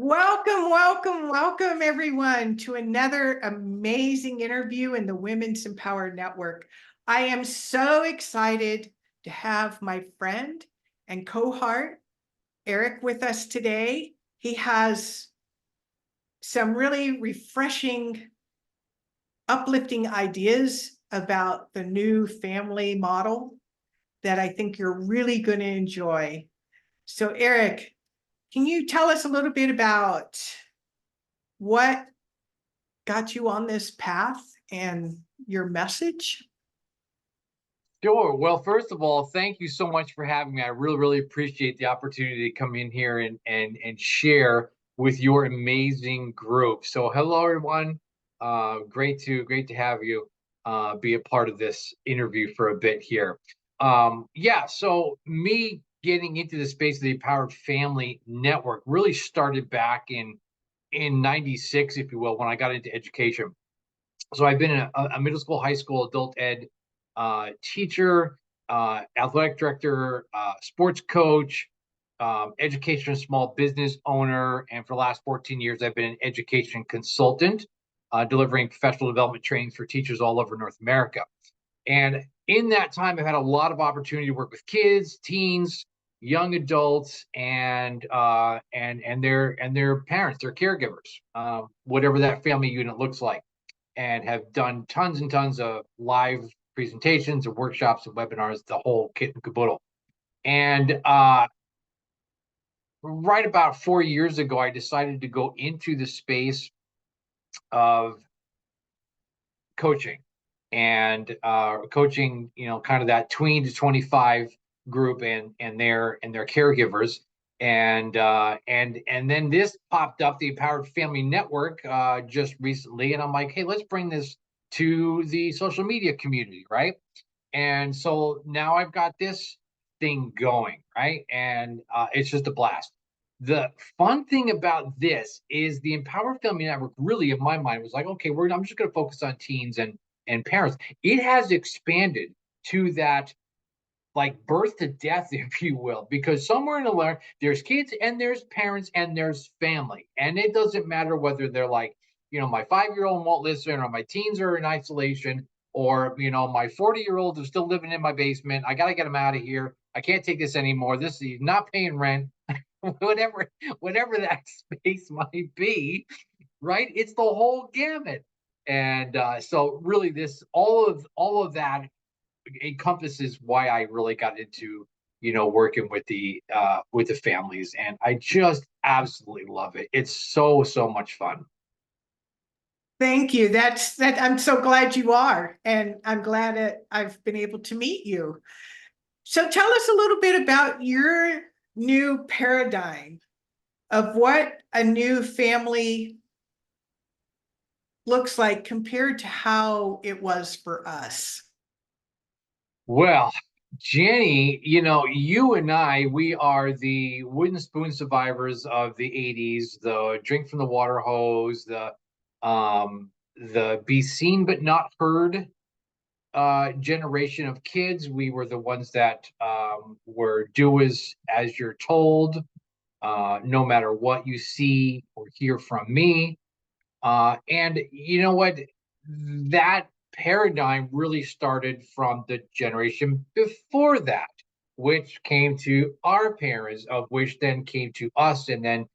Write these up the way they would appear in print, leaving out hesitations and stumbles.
Welcome, welcome, welcome, everyone, to another amazing interview in the Women's Empowered Network. I am so excited to have my friend and cohort, Eric, with us today. He has some really refreshing, uplifting ideas about the new family model that I think you're really going to enjoy. So, Eric, can you tell us a little bit about what got you on this path and your message? Sure. Well, first of all, thank you so much for having me. I really appreciate the opportunity to come in here and share with your amazing group. So, hello everyone. Great to have you be a part of this interview for a bit here. Yeah. So, me getting into the space of the Empowered Family Network really started back in '96, if you will, when I got into education. So I've been a middle school, high school, adult ed teacher, athletic director, sports coach, education and small business owner, and for the last 14 years, I've been an education consultant, delivering professional development trainings for teachers all over North America. And in that time, I've had a lot of opportunity to work with kids, teens, young adults, and their parents, their caregivers, whatever that family unit looks like, and have done tons and tons of live presentations and workshops and webinars, the whole kit and caboodle. And right about 4 years ago, I decided to go into the space of coaching and coaching, kind of that tween to 25 group and their caregivers. And then this popped up, the Empowered Family Network, just recently, and I'm like, hey, let's bring this to the social media community, right? And so now I've got this thing going, right? And it's just a blast. The fun thing about this is the Empowered Family Network really, in my mind, was like, okay, I'm just going to focus on teens and parents. It has expanded to that, like, birth to death, if you will, because somewhere in the line there's kids and there's parents and there's family, and it doesn't matter whether they're like, my 5-year-old won't listen, or my teens are in isolation, or my 40-year-old is still living in my basement. I got to get him out of here. I can't take this anymore. This is not paying rent. whatever that space might be, right? It's the whole gamut. And so really, this all of that encompasses why I really got into working with the families, and I just absolutely love it. It's so much fun. Thank you. That. I'm so glad you are, and I'm glad that I've been able to meet you. So tell us a little bit about your new paradigm of what a new family looks like compared to how it was for us. Well, Jenny, you and I, we are the wooden spoon survivors of the '80s, the drink from the water hose, the be seen but not heard generation of kids. We were the ones that were do as you're told, no matter what you see or hear from me. And you know what? That paradigm really started from the generation before that, which came to our parents, of which then came to us. And then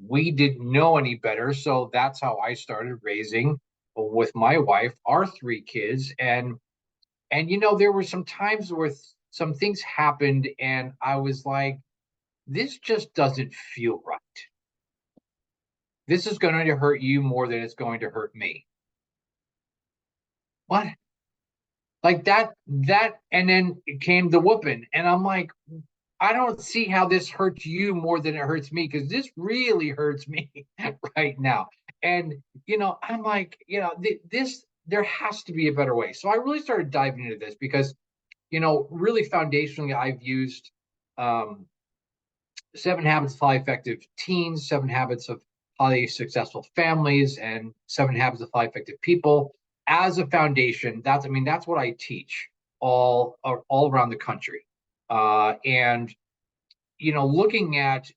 we didn't know any better. So that's how I started raising, with my wife, our 3 kids. And there were some times where some things happened, and I was like, this just doesn't feel right. This is going to hurt you more than it's going to hurt me. What? Like that, and then it came the whooping, and I'm like, I don't see how this hurts you more than it hurts me, because this really hurts me right now. And I'm like, this, there has to be a better way. So I really started diving into this because, really foundationally, I've used um, 7 Habits of Highly Effective Teens, 7 Habits of Highly Successful Families, and 7 Habits of Highly Effective People as a foundation. That's what I teach all around the country. And looking at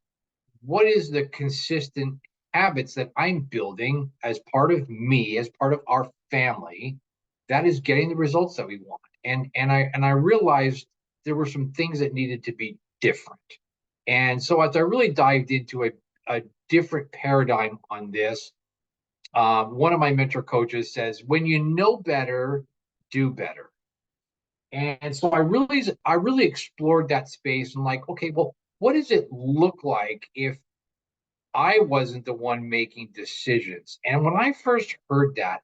what is the consistent habits that I'm building as part of me, as part of our family, that is getting the results that we want. And I realized there were some things that needed to be different. And so as I really dived into a different paradigm on this, one of my mentor coaches says, when you know better, do better. And so I really explored that space and like, okay, well, what does it look like if I wasn't the one making decisions? And when I first heard that,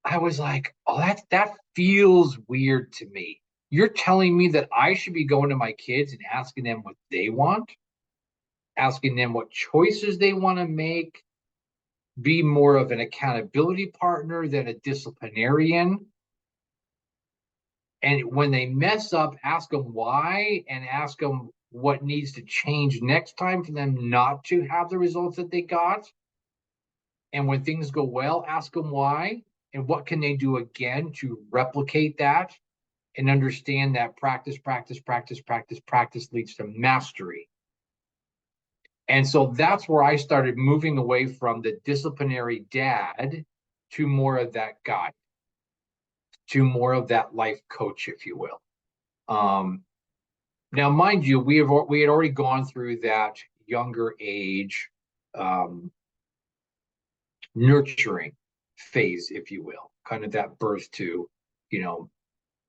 I was like, oh, that feels weird to me. You're telling me that I should be going to my kids and asking them what they want, asking them what choices they want to make, be more of an accountability partner than a disciplinarian. And when they mess up, ask them why and ask them what needs to change next time for them not to have the results that they got. And when things go well, ask them why and what can they do again to replicate that, and understand that practice, practice, practice, practice, practice leads to mastery. And so that's where I started moving away from the disciplinary dad to more of that guy, to more of that life coach, if you will. Now, mind you, we had already gone through that younger age nurturing phase, if you will, kind of that birth to, you know,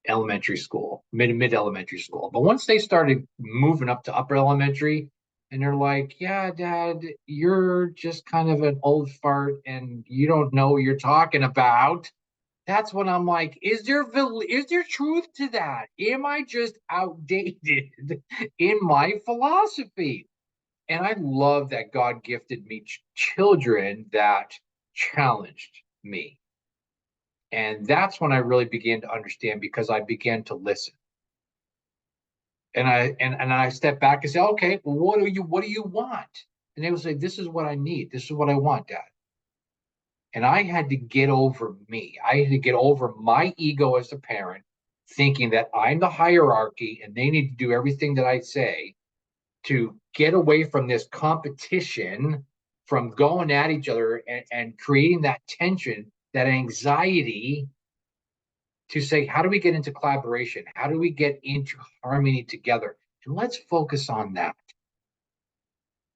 elementary school, mid elementary school. But once they started moving up to upper elementary, and they're like, "Yeah, Dad, you're just kind of an old fart, and you don't know what you're talking about." That's when I'm like, is there truth to that? Am I just outdated in my philosophy? And I love that God gifted me children that challenged me. And that's when I really began to understand, because I began to listen. And I step back and say, okay, well, what do you want? And they would say, this is what I need. This is what I want, Dad. And I had to get over me. I had to get over my ego as a parent, thinking that I'm the hierarchy and they need to do everything that I say, to get away from this competition, from going at each other and creating that tension, that anxiety, to say, how do we get into collaboration? How do we get into harmony together? And let's focus on that.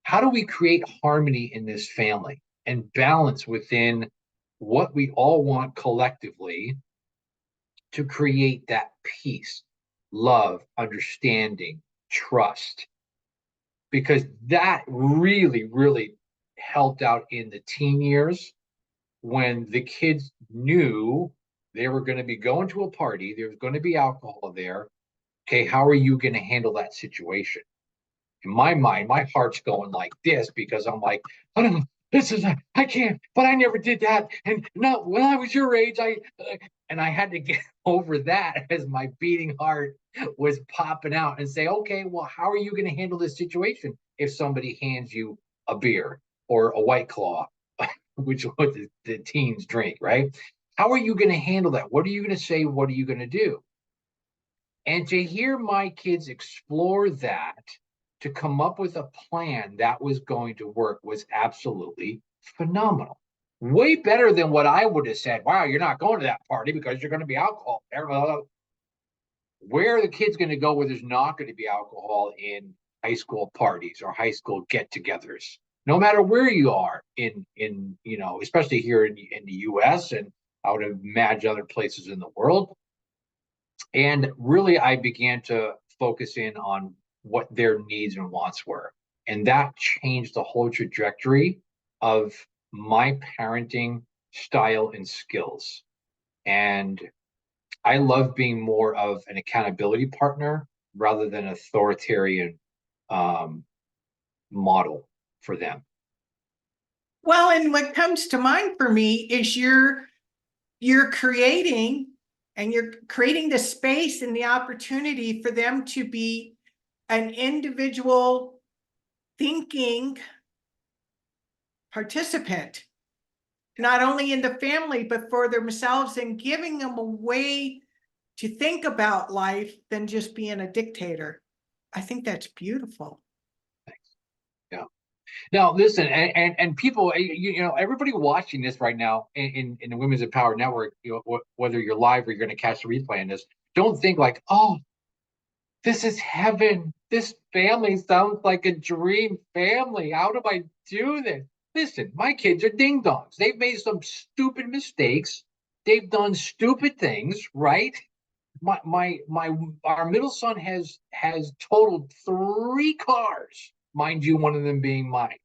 How do we create harmony in this family and balance within what we all want collectively to create that peace, love, understanding, trust? Because that really, really helped out in the teen years, when the kids knew they were going to be going to a party, there was going to be alcohol there. Okay, how are you going to handle that situation? In my mind, my heart's going like this, because I'm like, I don't know, this is I can't, but I never did that, and not when I was your age. And I had to get over that as my beating heart was popping out, and say, okay, well, how are you going to handle this situation if somebody hands you a beer or a White Claw, which is what the teens drink, right? How are you going to handle that? What are you going to say? What are you going to do? And to hear my kids explore that, to come up with a plan that was going to work, was absolutely phenomenal. Way better than what I would have said. Wow, you're not going to that party because you're going to be alcohol there. Where are the kids going to go where there's not going to be alcohol in high school parties or high school get-togethers? No matter where you are in especially here in the U.S., and I would imagine other places in the world. And really, I began to focus in on what their needs and wants were. And that changed the whole trajectory of my parenting style and skills. And I love being more of an accountability partner rather than authoritarian um, model for them. Well, and what comes to mind for me is you're creating the space and the opportunity for them to be an individual thinking participant, not only in the family, but for themselves, and giving them a way to think about life than just being a dictator. I think that's beautiful. Yeah. Now, listen, and people, you know, everybody watching this right now in the Women's Empowered Network, you know, whether you're live or you're going to catch the replay on this, don't think like, oh, this is heaven. This family sounds like a dream family. How do I do this? Listen, my kids are ding dongs. They've made some stupid mistakes. They've done stupid things, right? My our middle son has totaled 3 cars, mind you, one of them being mine.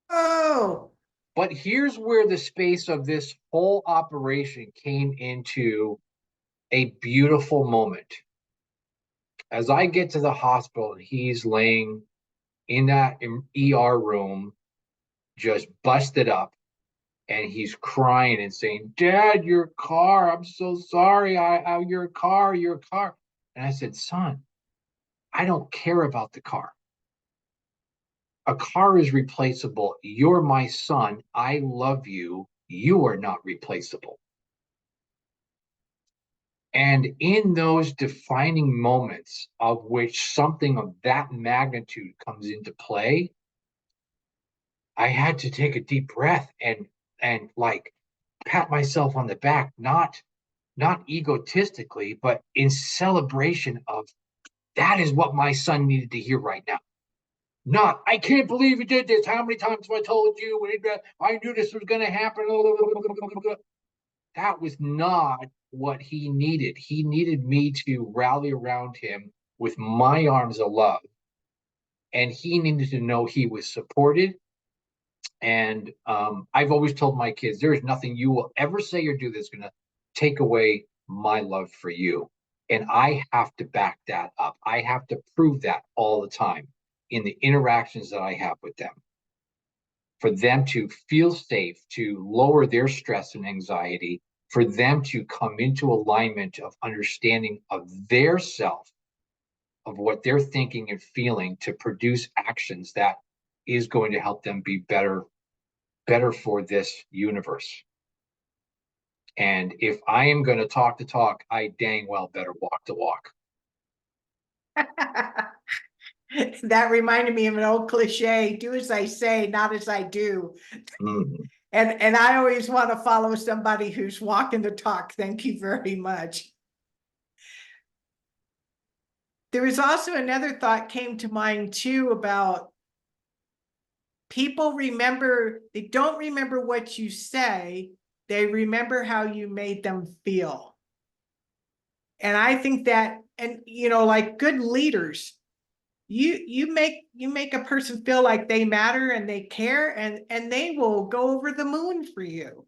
Oh, But here's where the space of this whole operation came into a beautiful moment. As I get to the hospital, he's laying in that ER room, just busted up, and he's crying and saying, "Dad, your car! I'm so sorry. Your car, your car." And I said, "Son, I don't care about the car. A car is replaceable. You're my son. I love you. You are not replaceable." And in those defining moments of which something of that magnitude comes into play, I had to take a deep breath and like pat myself on the back, not egotistically, but in celebration of that is what my son needed to hear right now. Not, I can't believe you did this. How many times have I told you? I knew this was going to happen. That was not what he needed. He needed me to rally around him with my arms of love. And he needed to know he was supported. And I've always told my kids, there is nothing you will ever say or do that's going to take away my love for you. And I have to back that up. I have to prove that all the time in the interactions that I have with them, for them to feel safe, to lower their stress and anxiety, for them to come into alignment of understanding of their self, of what they're thinking and feeling, to produce actions that is going to help them be better for this universe. And if I am going to talk the talk, I dang well better walk the walk. that reminded me of an old cliche, do as I say, not as I do. Mm. And I always want to follow somebody who's walking the talk. Thank you very much. There was also another thought came to mind too about people remember, they don't remember what you say, they remember how you made them feel. And I think that, and you know, like good leaders, you make a person feel like they matter and they care, and they will go over the moon for you.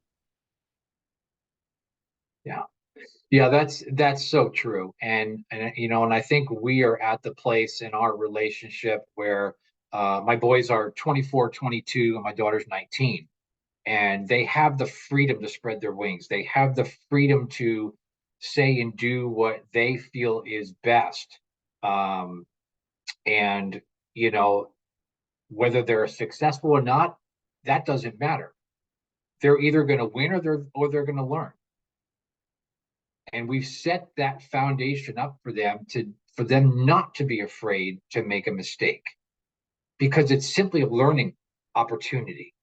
Yeah. Yeah, that's so true. And you know, and I think we are at the place in our relationship where my boys are 24, 22, and my daughter's 19. And they have the freedom to spread their wings. They have the freedom to say and do what they feel is best. Um, and you know, whether they're successful or not, that doesn't matter. They're either going to win or they're going to learn. And we've set that foundation up for them not to be afraid to make a mistake, because it's simply a learning opportunity.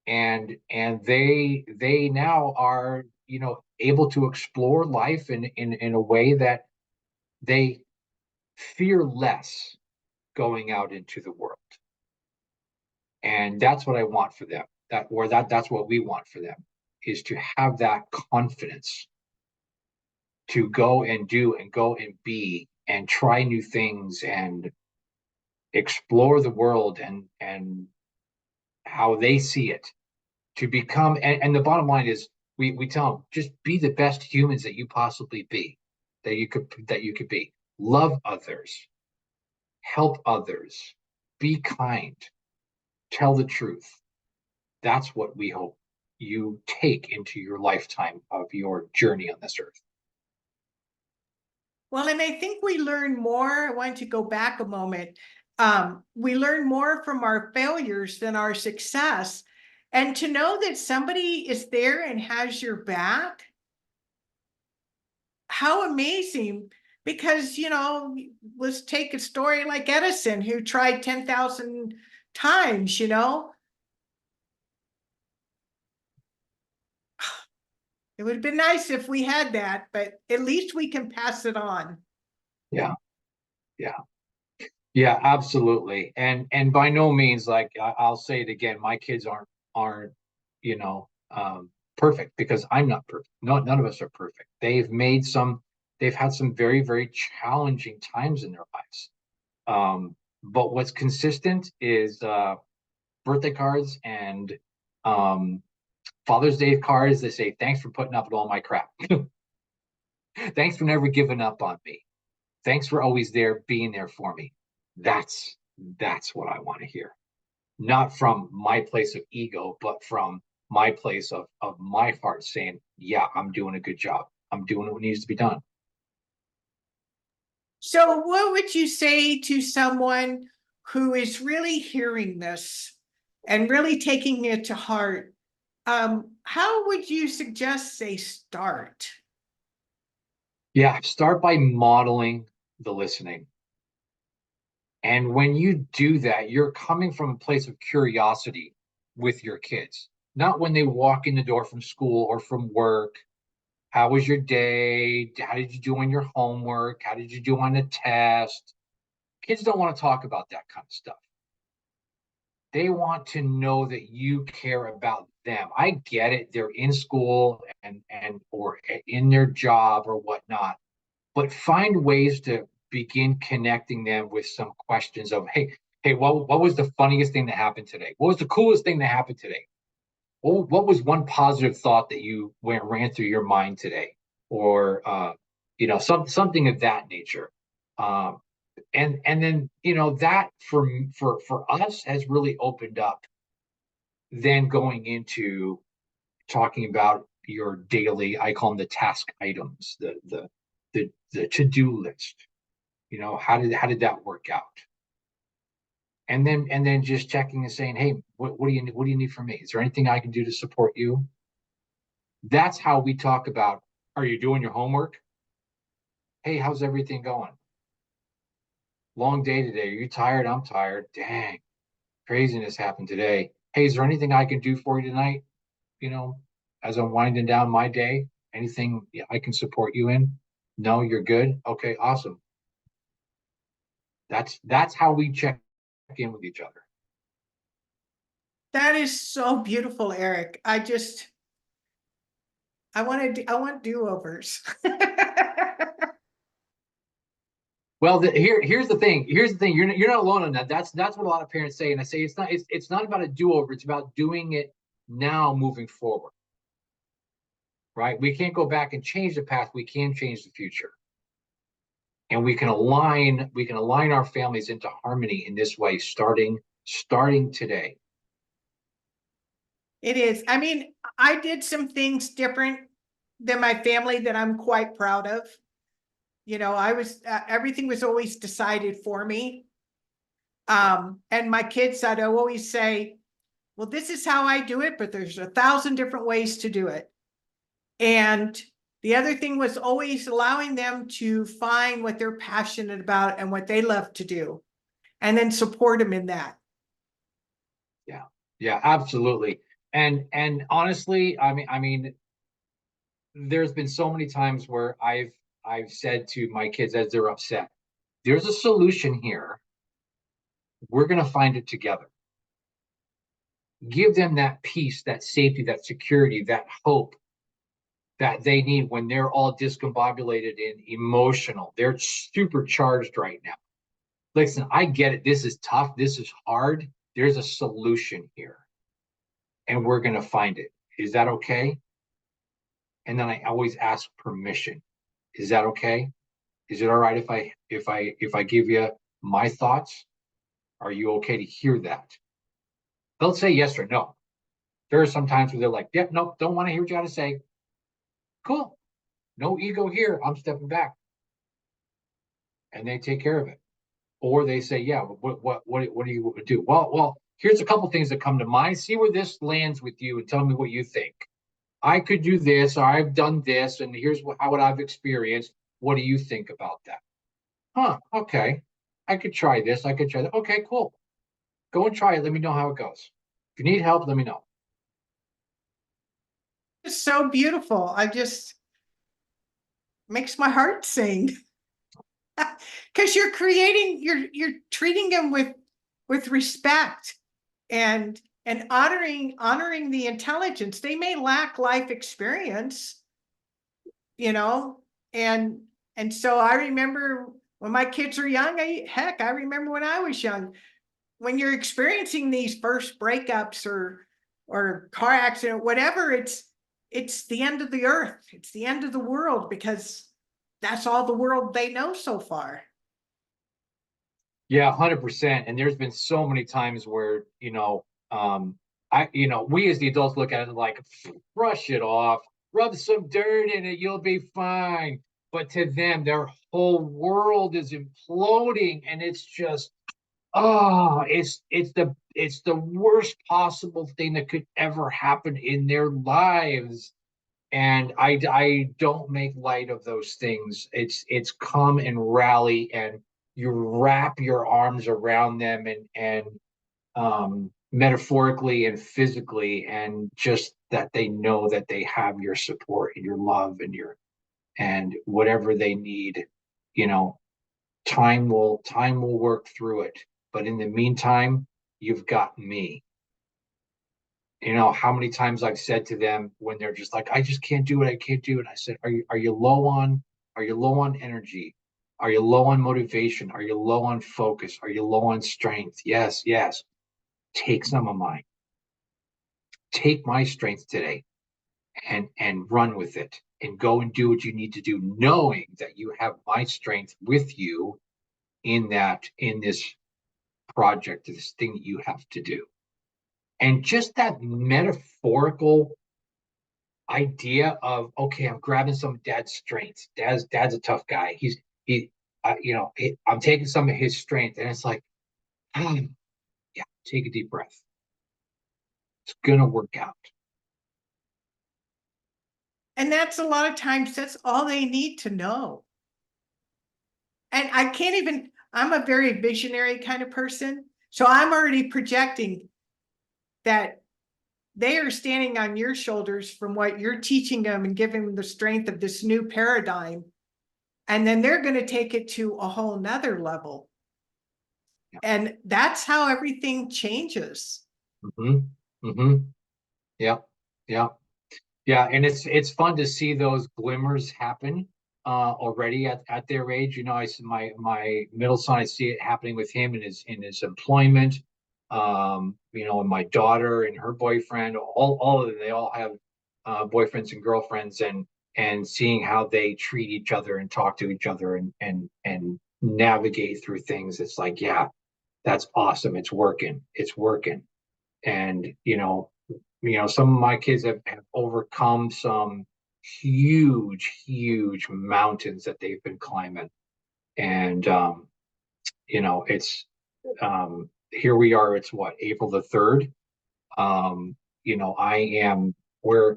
And they now are, you know, able to explore life in a way that they fear less going out into the world. And that's what I want for them. That's what we want for them, is to have that confidence to go and do and go and be and try new things and explore the world and how they see it, to become, and the bottom line is, we tell them, just be the best humans that you possibly be, that you could be. Love others, help others, be kind, tell the truth. That's what we hope you take into your lifetime of your journey on this earth. Well, and I think we learn more. I want to go back a moment. We learn more from our failures than our success. And to know that somebody is there and has your back, how amazing. Because, let's take a story like Edison, who tried 10,000 times. It would have been nice if we had that, but at least we can pass it on. Yeah, yeah, yeah, absolutely. And by no means, like I'll say it again, my kids aren't, you know, perfect, because I'm not perfect. No, none of us are perfect. They've had some very, very challenging times in their lives. But what's consistent is birthday cards and um Father's Day cards. They say, thanks for putting up with all my crap. Thanks for never giving up on me. Thanks for always being there for me. That's what I want to hear. Not from my place of ego, but from my place of my heart saying, yeah, I'm doing a good job. I'm doing what needs to be done. So, what would you say to someone who is really hearing this and really taking it to heart? How would you suggest they start? Yeah, start by modeling the listening. And when you do that, you're coming from a place of curiosity with your kids, not when they walk in the door from school or from work. How was your day? How did you do on your homework? How did you do on the test? Kids don't want to talk about that kind of stuff. They want to know that you care about them. I get it. They're in school and or in their job or whatnot, but find ways to begin connecting them with some questions of, hey, what was the funniest thing that happened today? What was the coolest thing that happened today? What was one positive thought that you ran through your mind today? Or something of that nature. Um, and then that for us has really opened up, then going into talking about your daily, I call them the task items, the to-do list. How did that work out? And then just checking and saying, hey, what do you need from me? Is there anything I can do to support you? That's how we talk about, are you doing your homework? Hey, how's everything going? Long day today. Are you tired? I'm tired. Dang, craziness happened today. Hey, is there anything I can do for you tonight? You know, as I'm winding down my day, anything I can support you in? No, you're good. Okay, awesome. That's how we check in with each other. That is so beautiful, Eric. I want do-overs. Well, here's the thing. Here's the thing. You're not alone on that. That's what a lot of parents say, and I say it's not about a do-over. It's about doing it now, moving forward. Right? We can't go back and change the past. We can change the future, and we can align our families into harmony in this way, starting today. It is. I mean, I did some things different than my family that I'm quite proud of. I was everything was always decided for me. And my kids, I'd always say, well, this is how I do it, but there's 1,000 different ways to do it. And the other thing was always allowing them to find what they're passionate about and what they love to do, and then support them in that. Yeah, yeah, absolutely. And honestly, I mean, there's been so many times where I've said to my kids as they're upset, there's a solution here. We're going to find it together. Give them that peace, that safety, that security, that hope that they need when they're all discombobulated and emotional. They're supercharged right now. Listen, I get it. This is tough. This is hard. There's a solution here, and we're going to find it. Is that okay? And then I always ask permission. Is that okay? Is it all right if I give you my thoughts? Are you okay to hear that? They'll say yes or no. There are some times where they're like, yep, nope, don't want to hear what you got to say. Cool. No ego here. I'm stepping back. And they take care of it. Or they say, yeah, what do you do? Well, here's a couple things that come to mind. See where this lands with you and tell me what you think. I could do this, or I've done this, and here's what I've experienced. What do you think about that? Huh, okay. I could try this. I could try that. Okay, cool. Go and try it. Let me know how it goes. If you need help, let me know. It's so beautiful. I just makes my heart sing. Because you're treating them with respect and honoring the intelligence. They may lack life experience, you know, and and so I remember when my kids were young. I remember when I was young. When you're experiencing these first breakups or car accident, whatever, it's the end of the earth. It's the end of the world because that's all the world they know so far. Yeah, 100%. And there's been so many times where, we as the adults look at it like, brush it off, rub some dirt in it, you'll be fine. But to them, their whole world is imploding, and it's just, oh, it's the worst possible thing that could ever happen in their lives. And I don't make light of those things. It's come and rally, and you wrap your arms around them, and metaphorically and physically, and just that they know that they have your support and your love and whatever they need. you know time will work through it, but in the meantime, you've got me. How many times I've said to them when they're just like, I just can't do it, I can't do it. I said, are you low on energy? Are you low on motivation? Are you low on focus? Are you low on strength? Yes, yes. Take some of mine. Take my strength today and run with it, and go and do what you need to do, knowing that you have my strength with you in this project, this thing that you have to do. And just that metaphorical idea of, okay, I'm grabbing some of dad's strengths. Dad's a tough guy. I'm taking some of his strength, and it's like, yeah, take a deep breath. It's gonna work out. And that's a lot of times that's all they need to know. And I can't even, I'm a very visionary kind of person. So I'm already projecting that they are standing on your shoulders from what you're teaching them and giving them the strength of this new paradigm. And then they're going to take it to a whole nother level. Yeah. And that's how everything changes. Mm-hmm. Mm-hmm. Yeah. Yeah. Yeah, and it's fun to see those glimmers happen already at their age. I see my middle son. I see it happening with him in his employment. And my daughter and her boyfriend. All of them. They all have boyfriends and girlfriends, and seeing how they treat each other and talk to each other and navigate through things. It's like, yeah, that's awesome. It's working. It's working. And some of my kids have overcome some huge mountains that they've been climbing. And it's here we are. It's what, April the 3rd. We're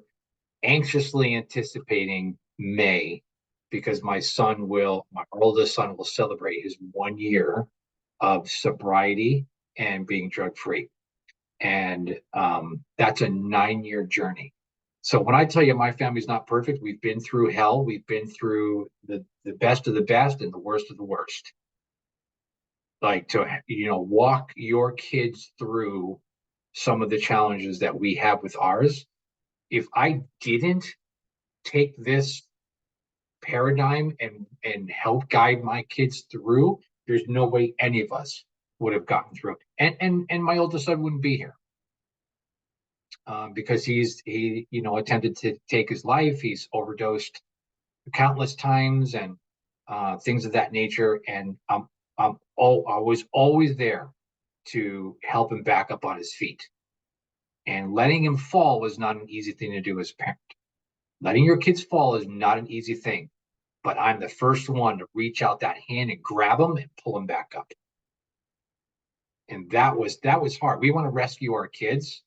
anxiously anticipating May, because my oldest son will celebrate his 1 year of sobriety and being drug free. And that's a 9-year journey. So when I tell you my family's not perfect, we've been through hell, we've been through the best of the best and the worst of the worst. Like, to walk your kids through some of the challenges that we have with ours. If I didn't take this paradigm and help guide my kids through, there's no way any of us would have gotten through it. And my oldest son wouldn't be here. Because he attempted to take his life. He's overdosed countless times, and things of that nature. And I was always there to help him back up on his feet. And letting him fall was not an easy thing to do as a parent. Letting your kids fall is not an easy thing, but I'm the first one to reach out that hand and grab them and pull them back up. And that was hard. We want to rescue our kids.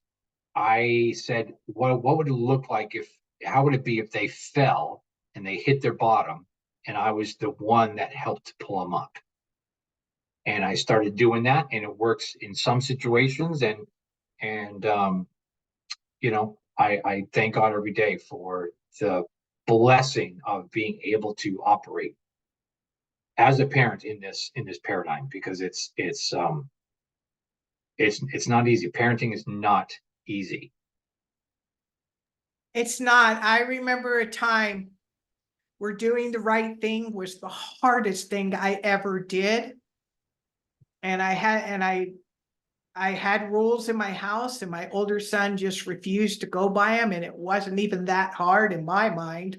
I said, what would it look like how would it be if they fell and they hit their bottom and I was the one that helped pull them up. And I started doing that, and it works in some situations. And I thank God every day for the blessing of being able to operate as a parent in this paradigm, because it's not easy. Parenting is not easy. It's not. I remember a time where doing the right thing was the hardest thing I ever did. And I had rules in my house, and my older son just refused to go by them, and it wasn't even that hard in my mind.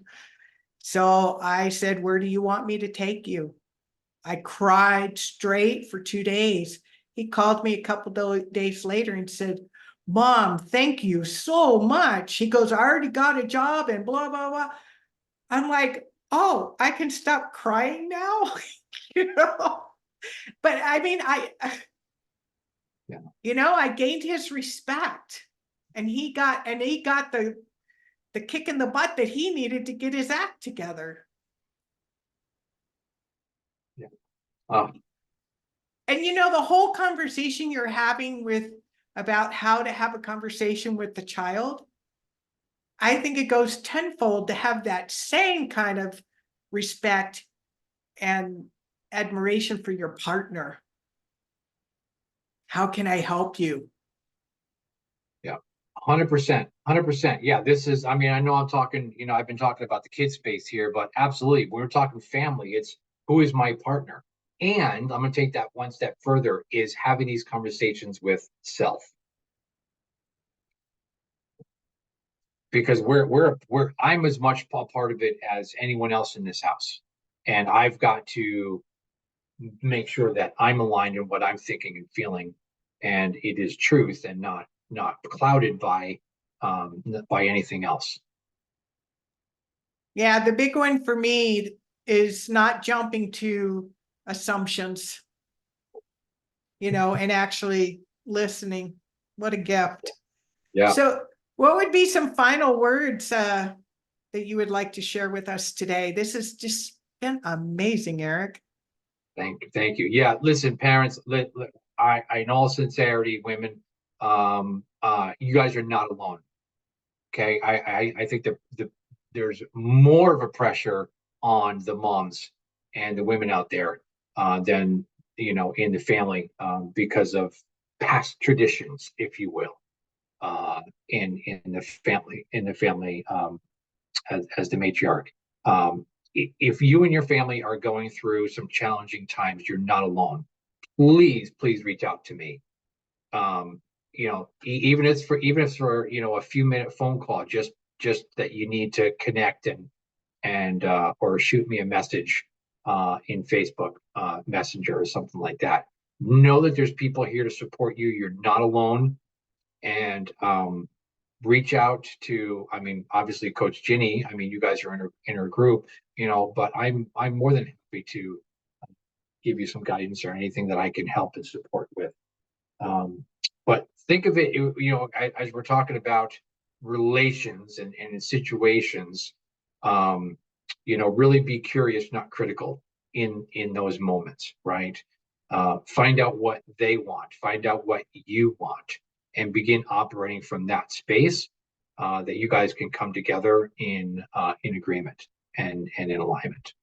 So I said, "Where do you want me to take you?" I cried straight for 2 days. He called me a couple days later and said, "Mom, thank you so much." He goes, "I already got a job and blah, blah, blah." I'm like, "Oh, I can stop crying now?" you know? But I mean, Yeah. I gained his respect, and he got the kick in the butt that he needed to get his act together. Yeah. Uh, And the whole conversation you're having with about how to have a conversation with the child, I think it goes tenfold to have that same kind of respect and admiration for your partner. How can I help you? yeah. 100%. 100%. Yeah. This is, I mean, I know I'm talking, I've been talking about the kid space here, but absolutely, when we're talking family, it's who is my partner? And I'm going to take that one step further, is having these conversations with self. Because I'm as much a part of it as anyone else in this house. And I've got to make sure that I'm aligned in what I'm thinking and feeling, and it is truth and not clouded by anything else. Yeah, the big one for me is not jumping to assumptions, and actually listening. What a gift. Yeah. So, what would be some final words that you would like to share with us today? This has just been amazing, Eric. Thank you. Yeah, listen, parents, I in all sincerity, women, you guys are not alone. Okay. I think that there's more of a pressure on the moms and the women out there than in the family, because of past traditions, if you will, in the family, as the matriarch. If you and your family are going through some challenging times, you're not alone. Please reach out to me. Even if it's for a few minute phone call, just that you need to connect, and or shoot me a message in Facebook Messenger or something like that. Know that there's people here to support you. You're not alone. And reach out to, I mean, obviously Coach Ginny. I mean, you guys are in her group, but I'm more than happy to give you some guidance or anything that I can help and support with. But think of it, as we're talking about relations and situations, really be curious, not critical in those moments, right? Find out what they want, find out what you want, and begin operating from that space, that you guys can come together in agreement and in alignment.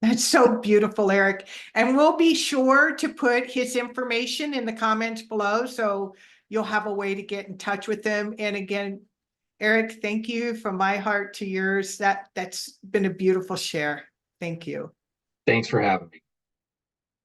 That's so beautiful, Eric. And we'll be sure to put his information in the comments below, so you'll have a way to get in touch with him. And again, Eric, thank you from my heart to yours. That's been a beautiful share. Thank you. Thanks for having me.